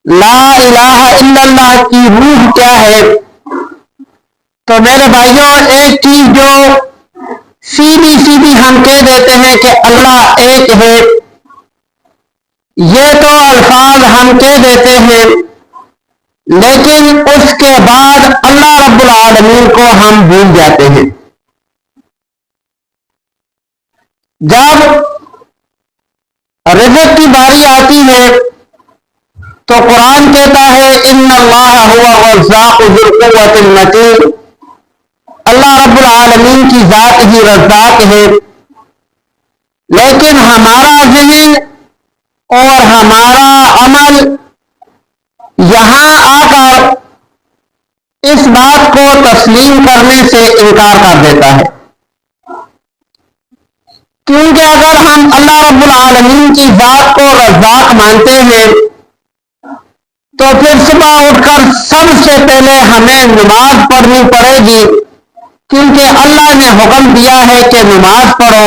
لا الہ الا اللہ کی روح کیا ہے؟ تو میرے بھائیوں، ایک چیز جو سیدھی سیدھی ہم کہہ دیتے ہیں کہ اللہ ایک ہے، یہ تو الفاظ ہم کہہ دیتے ہیں، لیکن اس کے بعد اللہ رب العالمین کو ہم بھول جاتے ہیں۔ جب رزق کی باری آتی ہے تو قرآن کہتا ہے ان اللہ هو الرزاق ذو القوۃ المتین، اللہ رب العالمین کی ذات ہی رزاق ہے، لیکن ہمارا ذہن اور ہمارا عمل یہاں آ کر اس بات کو تسلیم کرنے سے انکار کر دیتا ہے، کیونکہ اگر ہم اللہ رب العالمین کی ذات کو رزاق مانتے ہیں تو پھر صبح اٹھ کر سب سے پہلے ہمیں نماز پڑھنی پڑے گی، کیونکہ اللہ نے حکم دیا ہے کہ نماز پڑھو۔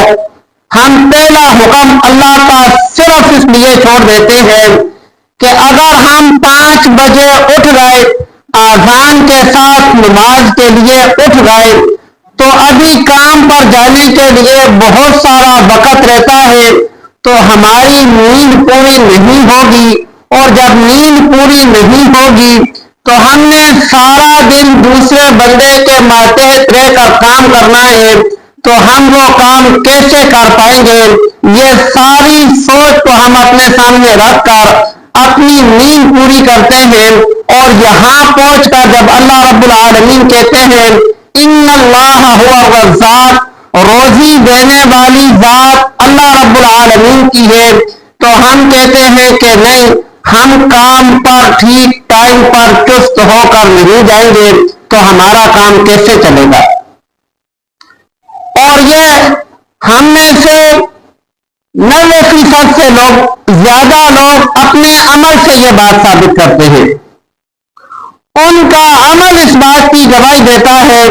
ہم پہلا حکم اللہ کا صرف اس لیے چھوڑ دیتے ہیں کہ اگر ہم 5 بجے اٹھ گئے، اذان کے ساتھ نماز کے لیے اٹھ گئے، تو ابھی کام پر جانے کے لیے بہت سارا وقت رہتا ہے، تو ہماری نیند پوری نہیں ہوگی، اور جب نیند پوری نہیں ہوگی تو ہم نے سارا دن دوسرے بندے کے ماتحت رہ کر کام کرنا ہے، تو ہم وہ کام کیسے کر پائیں گے؟ یہ ساری سوچ کو ہم اپنے سامنے رکھ کر اپنی نیند پوری کرتے ہیں، اور یہاں پہنچ کر جب اللہ رب العالمین کہتے ہیں ان اللہ هو الرزاق، روزی دینے والی ذات اللہ رب العالمین کی ہے، تو ہم کہتے ہیں کہ نہیں، ہم کام پر ٹھیک ٹائم پر چست ہو کر نہیں جائیں گے تو ہمارا کام کیسے چلے گا؟ اور یہ ہم میں سے 90% سے زیادہ لوگ اپنے عمل سے یہ بات ثابت کرتے ہیں، ان کا عمل اس بات کی گواہی دیتا ہے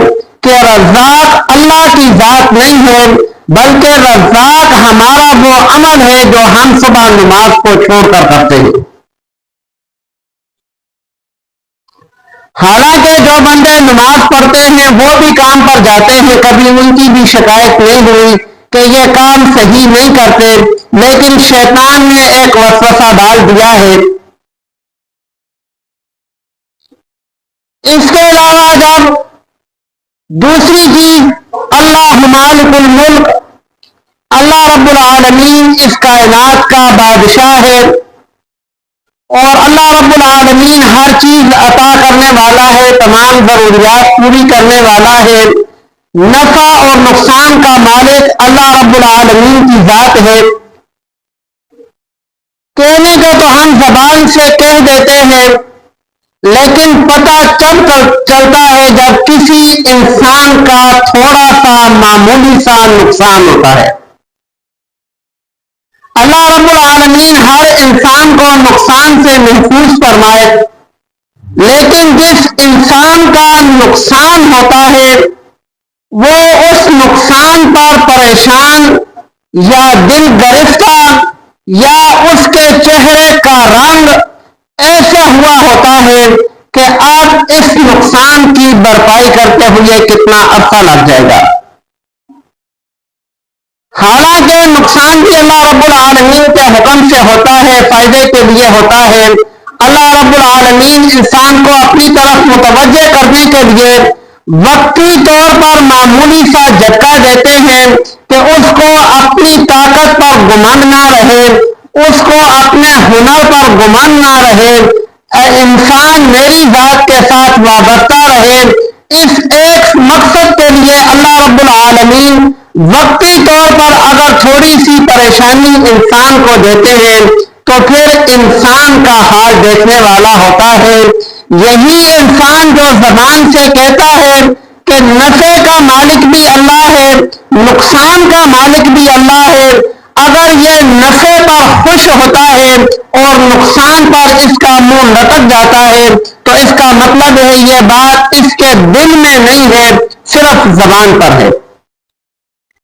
کہ رزاق اللہ کی ذات نہیں ہے، بلکہ رزاق ہمارا وہ عمل ہے جو ہم صبح نماز کو چھوڑ کر کرتے ہیں۔ حالانکہ جو بندے نماز پڑھتے ہیں وہ بھی کام پر جاتے ہیں، کبھی ان کی بھی شکایت نہیں ہوئی کہ یہ کام صحیح نہیں کرتے، لیکن شیطان نے ایک وسوسہ ڈال دیا ہے۔ اس کے علاوہ جب دوسری چیز اللہ مالک الملک، اللہ رب العالمین اس کائنات کا بادشاہ ہے، اور اللہ رب العالمین ہر چیز عطا کرنے والا ہے، تمام ضروریات پوری کرنے والا ہے، نفع اور نقصان کا مالک اللہ رب العالمین کی ذات ہے۔ کہنے کو تو ہم زبان سے کہہ دیتے ہیں، لیکن پتہ چلتا ہے جب کسی انسان کا تھوڑا سا معمولی سا نقصان ہوتا ہے۔ اللہ رب العالمین ہر انسان کو نقصان سے محفوظ فرمائے، لیکن جس انسان کا نقصان ہوتا ہے وہ اس نقصان پر پریشان یا دل گرفتہ، یا اس کے چہرے کا رنگ ایسا ہوا ہوتا ہے کہ اب اس نقصان کی بھرپائی کرتے ہوئے کتنا عرصہ لگ جائے گا۔ حالانکہ نقصان بھی اللہ رب العالمین کے حکم سے ہوتا ہے، فائدے کے لیے ہوتا ہے۔ اللہ رب العالمین انسان کو اپنی طرف متوجہ کرنے کے لیے وقتی طور پر معمولی سا جھٹکا دیتے ہیں کہ اس کو اپنی طاقت پر گمان نہ رہے، اس کو اپنے ہنر پر گمان نہ رہے، انسان میری ذات کے ساتھ وابستہ رہے۔ اس ایک مقصد کے لیے اللہ رب العالمین وقتی طور پر اگر تھوڑی سی پریشانی انسان کو دیتے ہیں تو پھر انسان کا حال دیکھنے والا ہوتا ہے۔ یہی انسان جو زبان سے کہتا ہے کہ نفع کا مالک بھی اللہ ہے، نقصان کا مالک بھی اللہ ہے، اگر یہ نفع پر خوش ہوتا ہے اور نقصان پر اس کا منہ لٹک جاتا ہے تو اس کا مطلب ہے یہ بات اس کے دل میں نہیں ہے، صرف زبان پر ہے۔